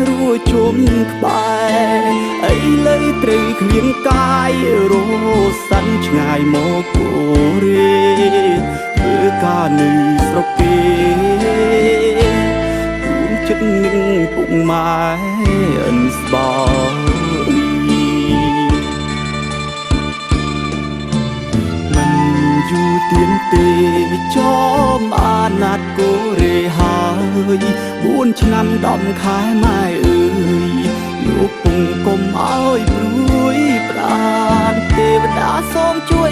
រួចជុំក្បែរអីលើត្រីគ្លៀងកាយរសាន់ឆ្ងាយមកគូរេធ្វើការនៅស្រុកគេជួមជឹកនឹងពុកម៉ែអិនស្បយូទៀនទេចំអាណត្តិគូរេហើយ4ឆ្នាំដំខែម៉ែអើយលោកពុំកុំឲ្យព្រួយប្រាណទេវតាសូមជួយ